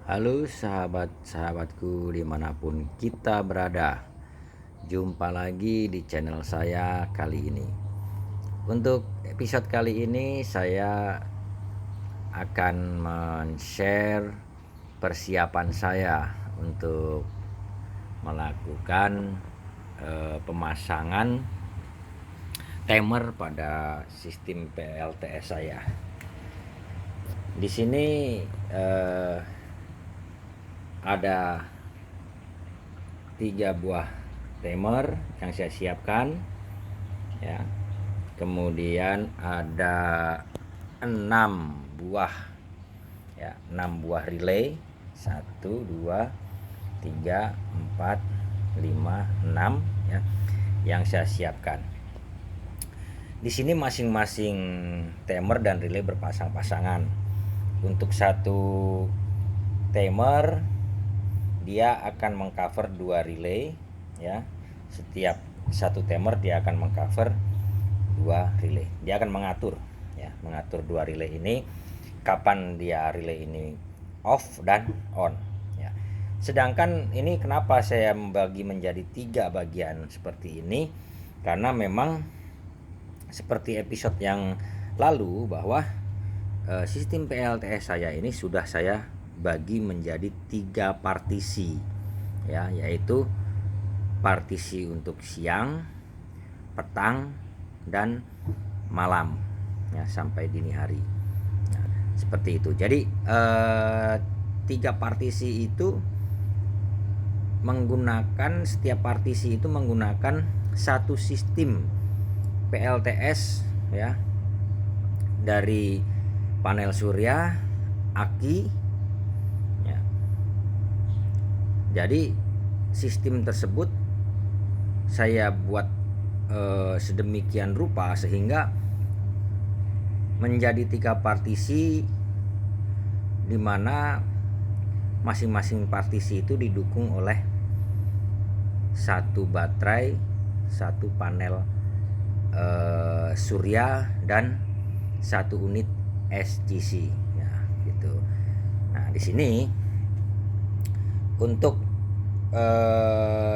Halo sahabat-sahabatku dimanapun kita berada. Jumpa lagi di channel saya kali ini. Untuk episode kali ini saya akan men-share persiapan saya untuk melakukan pemasangan timer pada sistem PLTS saya. Di sini ada 3 buah timer yang saya siapkan ya. Kemudian ada 6 buah ya, 6 buah relay. 1 2 3 4 5 6 ya yang saya siapkan. Di sini masing-masing timer dan relay berpasang-pasangan. Untuk satu timer dia akan mengcover 2 relay ya. Setiap satu timer dia akan mengcover 2 relay. Dia akan mengatur ya, mengatur 2 relay ini kapan dia relay ini off dan on ya. Sedangkan ini kenapa saya membagi menjadi 3 bagian seperti ini, karena memang seperti episode yang lalu bahwa sistem PLTS saya ini sudah saya bagi menjadi 3 partisi ya, yaitu partisi untuk siang, petang, dan malam ya, sampai dini hari. Nah, seperti itu. Jadi 3 partisi itu menggunakan, setiap partisi itu menggunakan satu sistem PLTS ya, dari panel surya, aki. Jadi sistem tersebut saya buat sedemikian rupa sehingga menjadi 3 partisi, di mana masing-masing partisi itu didukung oleh satu baterai, satu panel surya, dan satu unit SGC ya, gitu. Nah, di sini untuk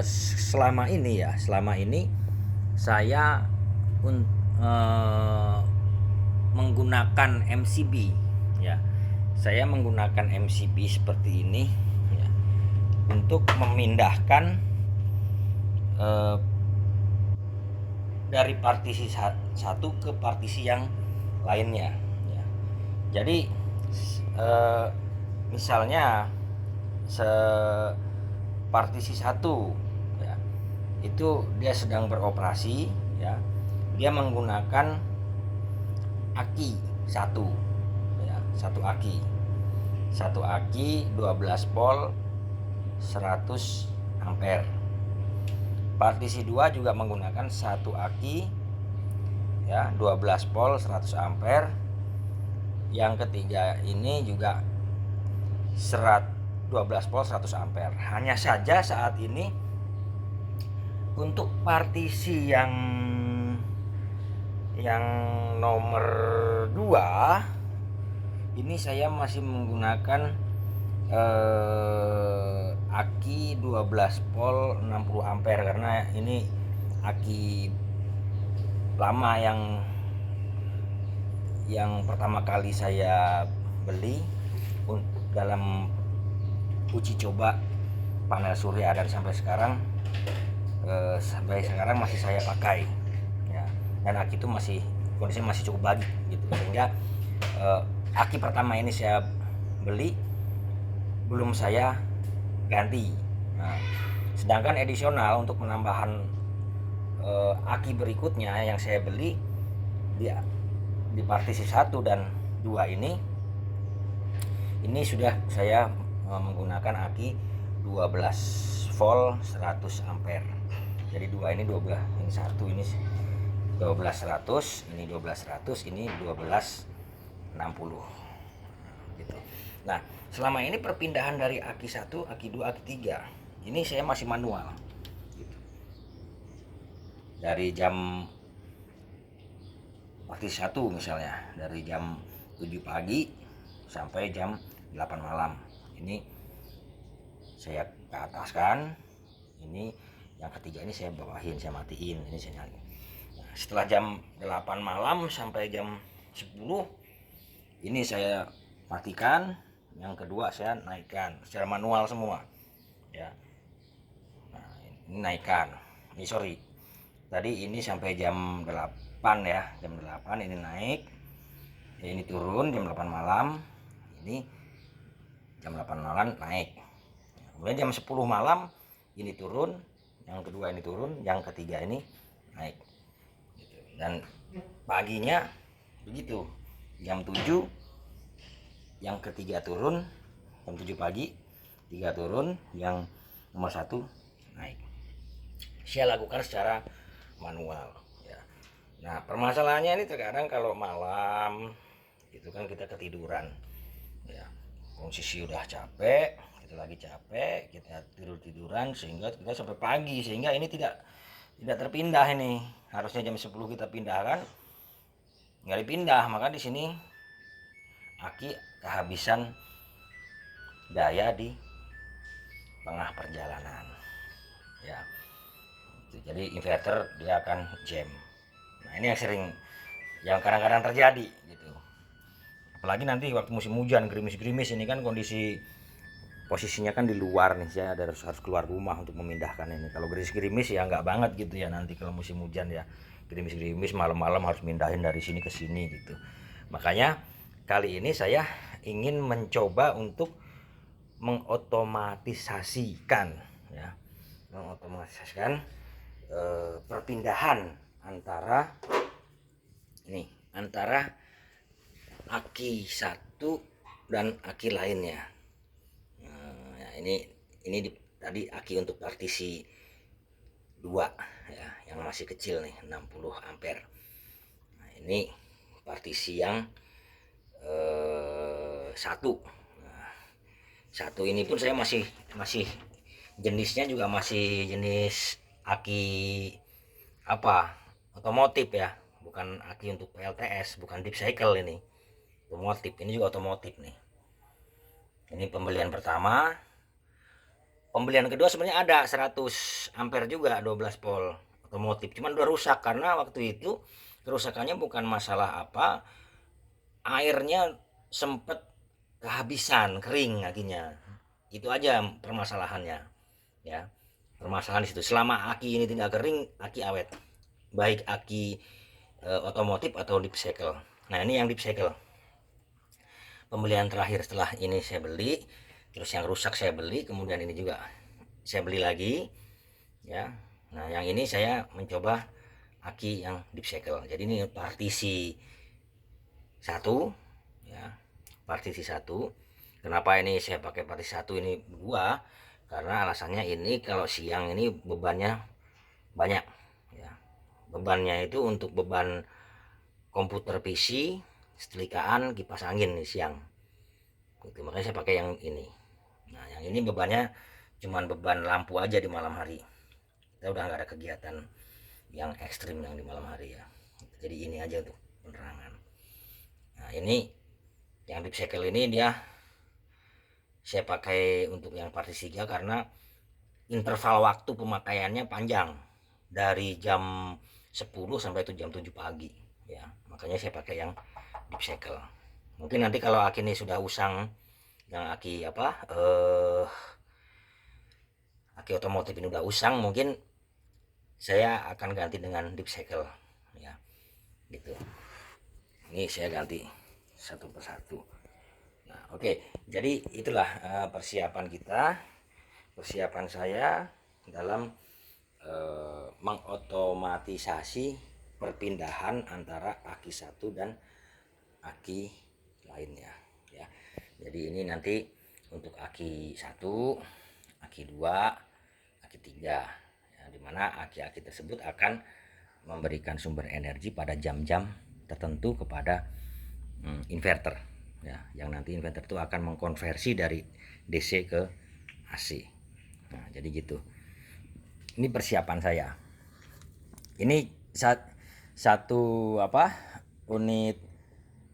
selama ini saya menggunakan MCB ya. Saya menggunakan MCB seperti ini ya, untuk memindahkan dari partisi satu ke partisi yang lainnya ya. Jadi misalnya partisi 1 ya, itu dia sedang beroperasi ya, dia menggunakan aki 1 ya, satu aki 12 volt 100 ampere. Partisi 2 juga menggunakan satu aki ya, 12 volt 100 ampere. Yang ketiga ini juga 12 volt 100 ampere. Hanya saja saat ini untuk partisi yang nomor 2 ini saya masih menggunakan aki 12 volt 60 ampere, karena ini aki lama yang pertama kali saya beli dalam uji coba panel surya, dan sampai sekarang masih saya pakai ya. Dan aki itu kondisinya masih cukup bagus gitu, sehingga aki pertama ini saya beli belum saya ganti. Nah, sedangkan edisional untuk penambahan aki berikutnya yang saya beli di partisi 1 dan 2 ini sudah saya menggunakan aki 12 volt 100 ampere. Jadi 2 ini 12, ini 1 ini 12 100, ini 12 100, ini 12 60 gitu. Nah, selama ini perpindahan dari aki 1, aki 2, aki 3 ini saya masih manual gitu. Dari jam partisi 1 misalnya, dari jam 7 pagi sampai jam 8 malam Ini saya ke ataskan, ini yang ketiga ini saya bawahin, saya matiin, ini saya nyalain. Nah, setelah jam 8 malam sampai jam 10 ini saya matikan, yang kedua saya naikkan secara manual semua ya. Nah, ini naikkan, ini sorry tadi ini sampai jam 8 ya, jam 8 ini naik ya, ini turun jam 8 malam, ini jam 8 malam naik, kemudian jam 10 malam ini turun, yang kedua ini turun, yang ketiga ini naik gitu. Dan paginya begitu, jam 7 yang ketiga turun, jam 7 pagi 3 turun, yang nomor 1 naik. Saya lakukan secara manual ya. Nah permasalahannya ini terkadang kalau malam itu kan kita ketiduran ya, posisi udah capek, kita lagi capek, kita tiduran sehingga kita sampai pagi, sehingga ini tidak terpindah. Ini harusnya jam 10 kita pindahkan, nggak dipindah. Maka di sini aki kehabisan daya di tengah perjalanan ya. Jadi inverter dia akan jam. Nah ini yang kadang-kadang terjadi gitu. Apalagi nanti waktu musim hujan, gerimis-gerimis, ini kan kondisi posisinya kan di luar nih, saya harus keluar rumah untuk memindahkan ini. Kalau gerimis-gerimis ya nggak banget gitu ya, nanti kalau musim hujan ya gerimis-gerimis malam-malam harus mindahin dari sini ke sini gitu. Makanya kali ini saya ingin mencoba untuk mengotomatisasikan ya, perpindahan antara aki satu dan aki lainnya. Nah, ini tadi aki untuk partisi 2 ya, yang masih kecil nih 60 ampere. Nah, ini partisi yang satu. Nah, satu ini pun saya masih jenisnya juga masih jenis aki otomotif ya, bukan aki untuk PLTS, bukan deep cycle, ini otomotif. Ini juga otomotif nih. Ini pembelian pertama. Pembelian kedua sebenarnya ada 100 ampere juga, 12 volt otomotif, cuman udah rusak karena waktu itu kerusakannya bukan masalah airnya sempet kehabisan, kering akinya, itu aja permasalahannya ya. Permasalahan di situ. Selama aki ini tidak kering, aki awet, baik aki otomotif atau deep cycle. Nah ini yang deep cycle pembelian terakhir. Setelah ini saya beli, terus yang rusak saya beli, kemudian ini juga saya beli lagi ya. Nah yang ini saya mencoba aki yang deep cycle. Jadi ini partisi 1 ya, partisi 1. Kenapa ini saya pakai partisi 1 ini 2? Karena alasannya ini kalau siang ini bebannya banyak ya. Bebannya itu untuk beban komputer PC, setelikaan, kipas angin nih siang gitu. Makanya saya pakai yang ini. Nah yang ini bebannya cuman beban lampu aja di malam hari, kita udah nggak ada kegiatan yang ekstrim yang di malam hari ya, jadi ini aja tuh penerangan. Nah ini yang deep cycle ini dia saya pakai untuk yang partisi 3 karena interval waktu pemakaiannya panjang, dari jam 10 sampai itu jam 7 pagi ya. Makanya saya pakai yang deep cycle. Mungkin nanti kalau aki ini sudah usang, yang aki aki otomotif ini udah usang, mungkin saya akan ganti dengan deep cycle ya gitu. Ini saya ganti satu persatu. Nah oke, jadi itulah persiapan saya dalam mengotomatisasi perpindahan antara aki 1 dan aki lainnya ya. Jadi ini nanti untuk aki 1, aki 2, aki 3 ya, dimana aki-aki tersebut akan memberikan sumber energi pada jam-jam tertentu kepada inverter ya, yang nanti inverter itu akan mengkonversi dari DC ke AC. Nah jadi gitu, ini persiapan saya. Ini satu unit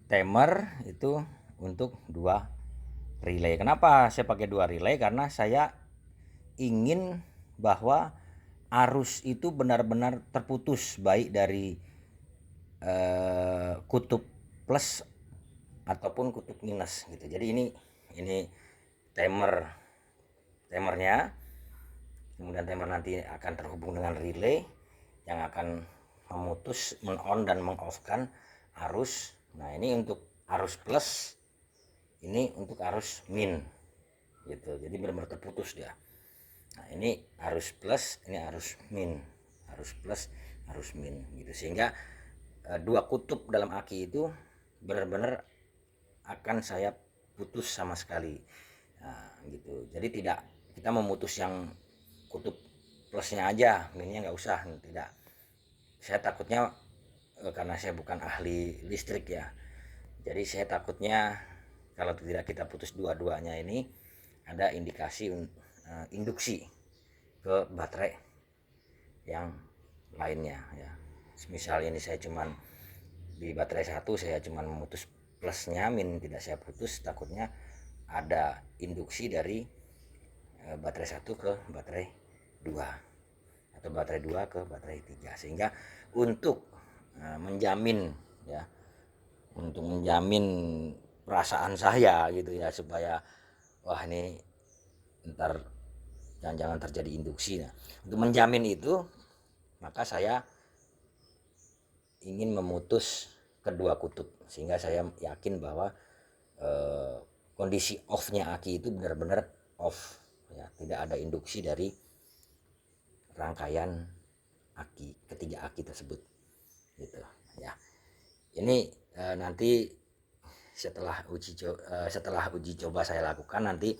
timer itu untuk 2 relay. Kenapa saya pakai 2 relay? Karena saya ingin bahwa arus itu benar-benar terputus, baik dari kutub plus ataupun kutub minus gitu. Jadi ini timernya, kemudian timer nanti akan terhubung dengan relay yang akan memutus, men-on dan meng-off-kan arus. Nah, ini untuk arus plus, ini untuk arus min gitu. Jadi benar-benar terputus dia. Nah, ini arus plus, ini arus min, arus plus, arus min gitu. Sehingga dua kutub dalam aki itu benar-benar akan saya putus sama sekali. Nah, gitu. Jadi tidak kita memutus yang kutub plusnya aja, minnya nggak usah, tidak. Saya takutnya karena saya bukan ahli listrik ya, jadi saya takutnya kalau tidak kita putus dua-duanya ini ada indikasi induksi ke baterai yang lainnya ya. Misal ini saya cuman di baterai 1 saya cuman memutus plusnya, min tidak saya putus, takutnya ada induksi dari baterai 1 ke baterai 2 atau baterai 2 ke baterai 3, sehingga untuk menjamin ya, untuk menjamin perasaan saya gitu ya, supaya wah ini ntar jangan-jangan terjadi induksi. Nah, untuk menjamin itu maka saya ingin memutus kedua kutub, sehingga saya yakin bahwa kondisi off-nya aki itu benar-benar off ya, tidak ada induksi dari rangkaian aki, ketiga aki tersebut gitu ya. Ini nanti setelah uji coba saya lakukan, nanti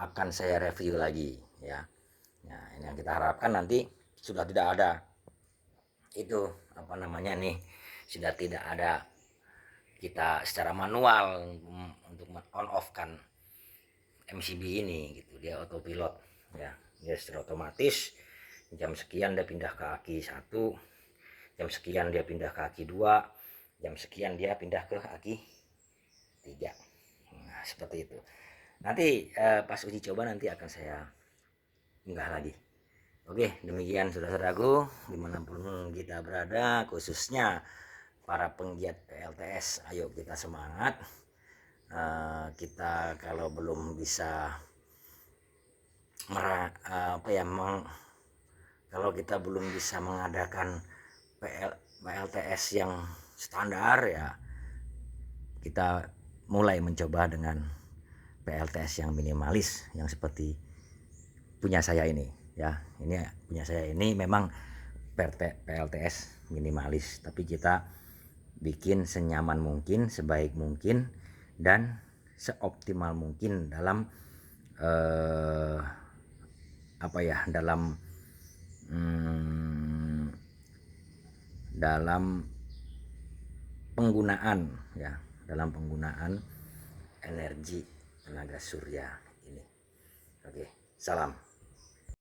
akan saya review lagi ya. Nah, ini yang kita harapkan nanti sudah tidak ada itu apa namanya nih, sudah tidak ada kita secara manual untuk on off kan MCB ini gitu, dia autopilot ya, dia secara otomatis jam sekian dia pindah ke aki 1, jam sekian dia pindah ke aki 2, jam sekian dia pindah ke aki 3. Nah, seperti itu. Nanti pas uji coba nanti akan saya unggah lagi. Oke, demikian saudara-saudaraku dimanapun kita berada, khususnya para penggiat PLTS, ayo kita semangat. Kita kalau belum bisa kalau kita belum bisa mengadakan PLTS yang standar ya, kita mulai mencoba dengan PLTS yang minimalis, yang seperti punya saya ini ya. Ini punya saya ini memang PLTS minimalis, tapi kita bikin senyaman mungkin, sebaik mungkin, dan seoptimal mungkin dalam dalam penggunaan ya, dalam penggunaan energi tenaga surya ini. Oke, salam.